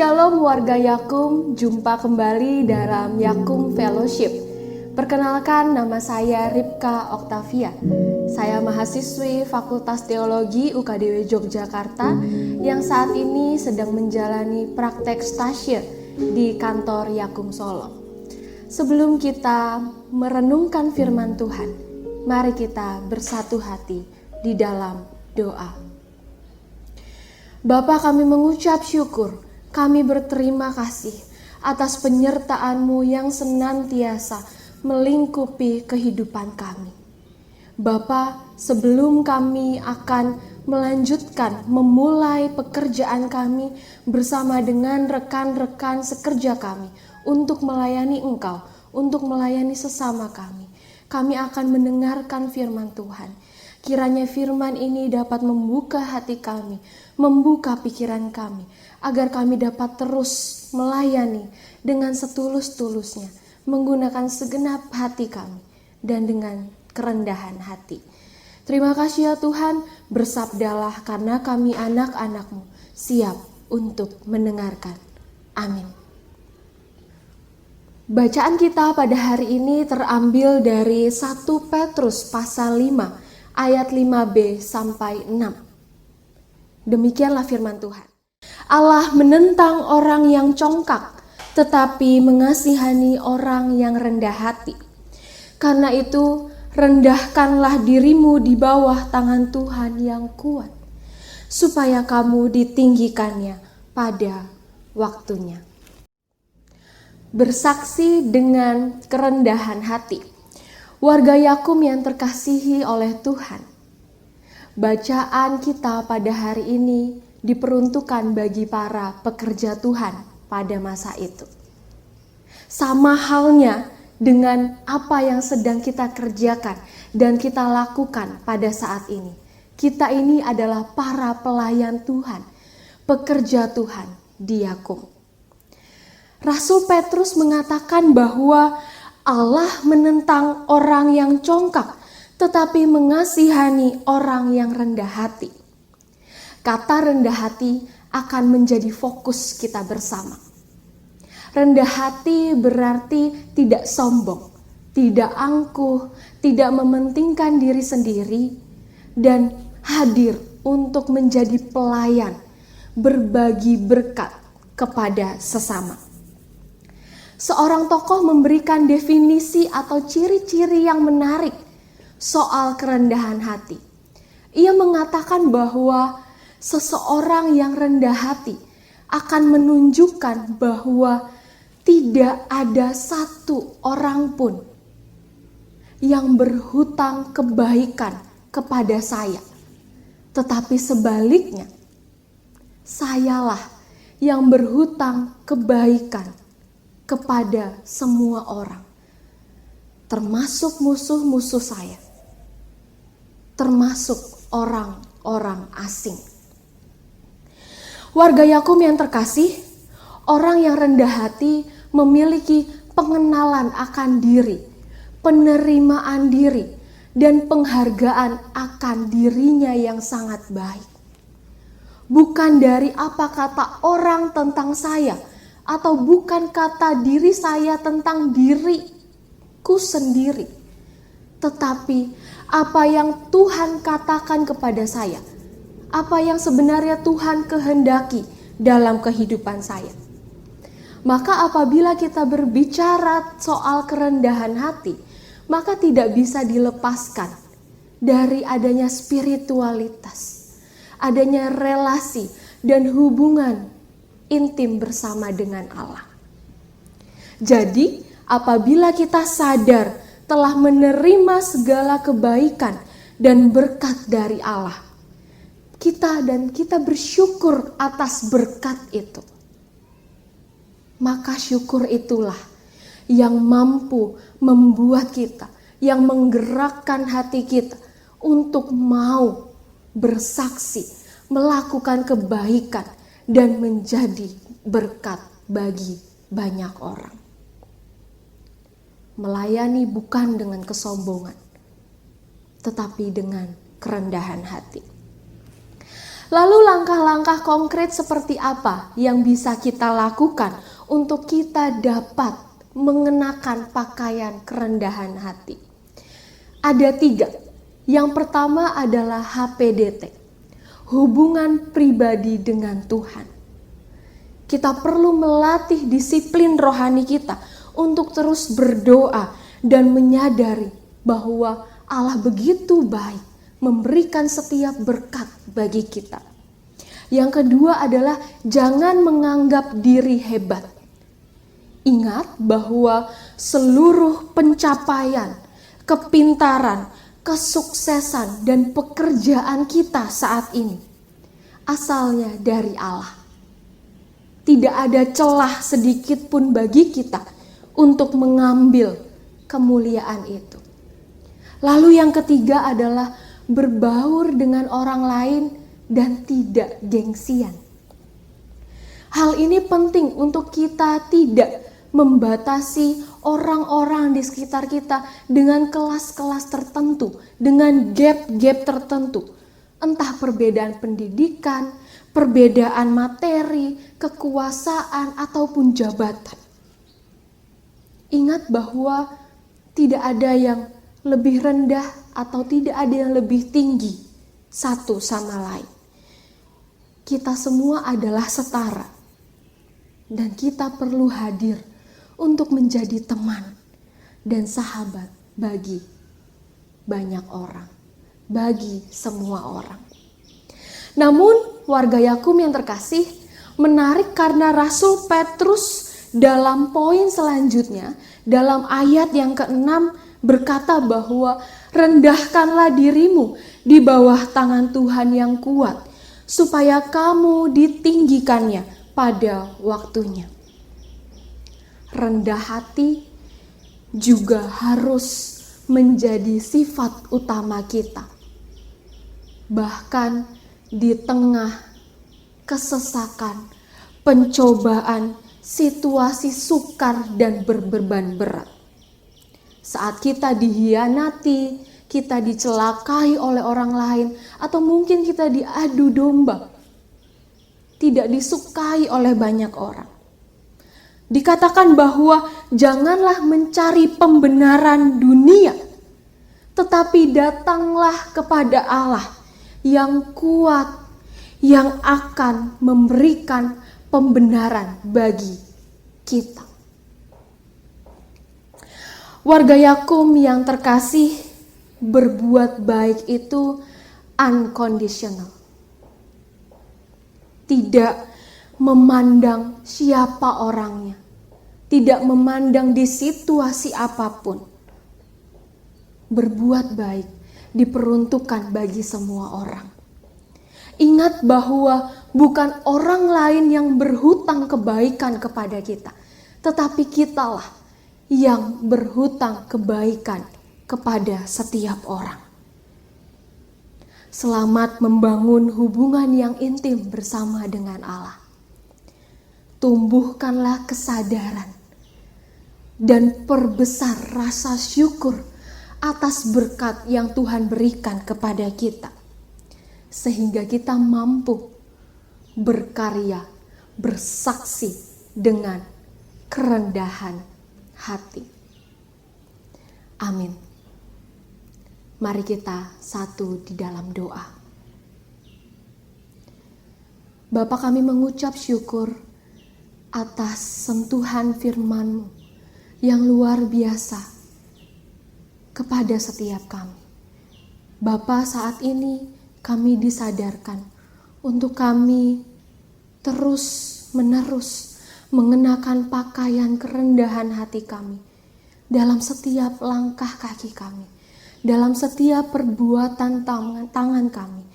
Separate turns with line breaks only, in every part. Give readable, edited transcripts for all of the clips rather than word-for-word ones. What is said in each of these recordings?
Shalom warga Yakum, jumpa kembali dalam Yakum Fellowship. Perkenalkan, nama saya Ripka Oktavia. Saya mahasiswi Fakultas Teologi UKDW Yogyakarta yang saat ini sedang menjalani praktek stasiun di kantor Yakum Solo. Sebelum kita merenungkan firman Tuhan, mari kita bersatu hati di dalam doa. Bapa, kami mengucap syukur, kami berterima kasih atas penyertaan-Mu yang senantiasa melingkupi kehidupan kami. Bapa, sebelum kami akan melanjutkan memulai pekerjaan kami bersama dengan rekan-rekan sekerja kami untuk melayani Engkau, untuk melayani sesama kami akan mendengarkan firman Tuhan. Kiranya firman ini dapat membuka hati kami, membuka pikiran kami, agar kami dapat terus melayani dengan setulus-tulusnya, menggunakan segenap hati kami, dan dengan kerendahan hati. Terima kasih ya Tuhan, bersabdalah karena kami anak-anak-Mu siap untuk mendengarkan. Amin. Bacaan kita pada hari ini terambil dari 1 Petrus pasal 5 ayat 5b sampai 6. Demikianlah firman Tuhan. Allah menentang orang yang congkak, tetapi mengasihani orang yang rendah hati. Karena itu, rendahkanlah dirimu di bawah tangan Tuhan yang kuat, supaya kamu ditinggikannya pada waktunya. Bersaksi dengan kerendahan hati. Warga Yakum yang terkasihi oleh Tuhan, bacaan kita pada hari ini diperuntukkan bagi para pekerja Tuhan pada masa itu. Sama halnya dengan apa yang sedang kita kerjakan dan kita lakukan pada saat ini. Kita ini adalah para pelayan Tuhan, pekerja Tuhan di Yakum. Rasul Petrus mengatakan bahwa Allah menentang orang yang congkak, tetapi mengasihani orang yang rendah hati. Kata rendah hati akan menjadi fokus kita bersama. Rendah hati berarti tidak sombong, tidak angkuh, tidak mementingkan diri sendiri, dan hadir untuk menjadi pelayan, berbagi berkat kepada sesama. Seorang tokoh memberikan definisi atau ciri-ciri yang menarik soal kerendahan hati. Ia mengatakan bahwa seseorang yang rendah hati akan menunjukkan bahwa tidak ada satu orang pun yang berhutang kebaikan kepada saya. Tetapi sebaliknya, sayalah yang berhutang kebaikan kepada semua orang, termasuk musuh-musuh saya, termasuk orang-orang asing. Warga Yakum yang terkasih, orang yang rendah hati memiliki pengenalan akan diri, penerimaan diri, dan penghargaan akan dirinya yang sangat baik. Bukan dari apa kata orang tentang saya, atau bukan kata diri saya tentang diriku sendiri, tetapi apa yang Tuhan katakan kepada saya, apa yang sebenarnya Tuhan kehendaki dalam kehidupan saya. Maka apabila kita berbicara soal kerendahan hati, maka tidak bisa dilepaskan dari adanya spiritualitas, adanya relasi dan hubungan intim bersama dengan Allah. Jadi, apabila kita sadar telah menerima segala kebaikan dan berkat dari Allah, kita bersyukur atas berkat itu. Maka syukur itulah yang mampu membuat kita, yang menggerakkan hati kita untuk mau bersaksi, melakukan kebaikan, dan menjadi berkat bagi banyak orang. Melayani bukan dengan kesombongan, tetapi dengan kerendahan hati. Lalu langkah-langkah konkret seperti apa yang bisa kita lakukan untuk kita dapat mengenakan pakaian kerendahan hati? Ada 3. Yang pertama adalah HPDT, hubungan pribadi dengan Tuhan. Kita perlu melatih disiplin rohani kita untuk terus berdoa dan menyadari bahwa Allah begitu baik memberikan setiap berkat bagi kita. Yang kedua adalah jangan menganggap diri hebat. Ingat bahwa seluruh pencapaian, kepintaran, kesuksesan, dan pekerjaan kita saat ini asalnya dari Allah. Tidak ada celah sedikit pun bagi kita untuk mengambil kemuliaan itu. Lalu yang ketiga adalah berbaur dengan orang lain dan tidak gengsian. Hal ini penting untuk kita tidak membatasi orang-orang di sekitar kita dengan kelas-kelas tertentu, dengan gap-gap tertentu. Entah perbedaan pendidikan, perbedaan materi, kekuasaan, ataupun jabatan. Ingat bahwa tidak ada yang lebih rendah atau tidak ada yang lebih tinggi satu sama lain. Kita semua adalah setara dan kita perlu hadir untuk menjadi teman dan sahabat bagi banyak orang, bagi semua orang. Namun warga Yakum yang terkasih, menarik karena Rasul Petrus dalam poin selanjutnya, dalam ayat yang ke-6 berkata bahwa rendahkanlah dirimu di bawah tangan Tuhan yang kuat, supaya kamu ditinggikannya pada waktunya. Rendah hati juga harus menjadi sifat utama kita. Bahkan di tengah kesesakan, pencobaan, situasi sukar dan berbeban berat. Saat kita dihianati, kita dicelakai oleh orang lain, atau mungkin kita diadu domba, tidak disukai oleh banyak orang. Dikatakan bahwa janganlah mencari pembenaran dunia, tetapi datanglah kepada Allah yang kuat, yang akan memberikan pembenaran bagi kita. Warga Yakum yang terkasih, berbuat baik itu unconditional. Tidak memandang siapa orangnya, tidak memandang di situasi apapun. Berbuat baik diperuntukkan bagi semua orang. Ingat bahwa bukan orang lain yang berhutang kebaikan kepada kita, tetapi kitalah yang berhutang kebaikan kepada setiap orang. Selamat membangun hubungan yang intim bersama dengan Allah. Tumbuhkanlah kesadaran dan perbesar rasa syukur atas berkat yang Tuhan berikan kepada kita, sehingga kita mampu berkarya, bersaksi dengan kerendahan hati. Amin. Mari kita satu di dalam doa. Bapa, kami mengucap syukur atas sentuhan firman-Mu yang luar biasa kepada setiap kami. Bapa, saat ini kami disadarkan untuk kami terus-menerus mengenakan pakaian kerendahan hati kami dalam setiap langkah kaki kami, dalam setiap perbuatan tangan kami,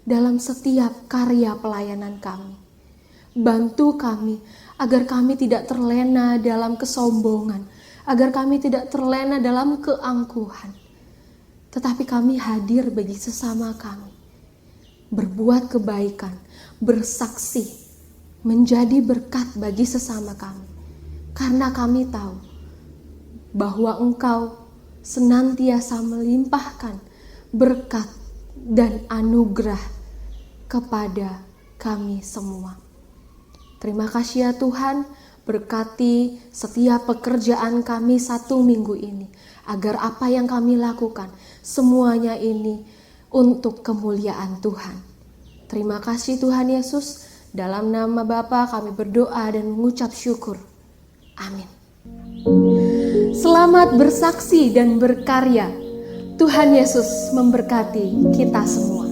dalam setiap karya pelayanan kami. Bantu kami agar kami tidak terlena dalam kesombongan, agar kami tidak terlena dalam keangkuhan, tetapi kami hadir bagi sesama kami, berbuat kebaikan, bersaksi, menjadi berkat bagi sesama kami, karena kami tahu bahwa Engkau senantiasa melimpahkan berkat dan anugerah kepada kami semua. Terima kasih ya Tuhan, berkati setiap pekerjaan kami 1 minggu ini, agar apa yang kami lakukan semuanya ini untuk kemuliaan Tuhan. Terima kasih Tuhan Yesus, dalam nama Bapa kami berdoa dan mengucap syukur. Amin. Selamat bersaksi dan berkarya. Tuhan Yesus memberkati kita semua.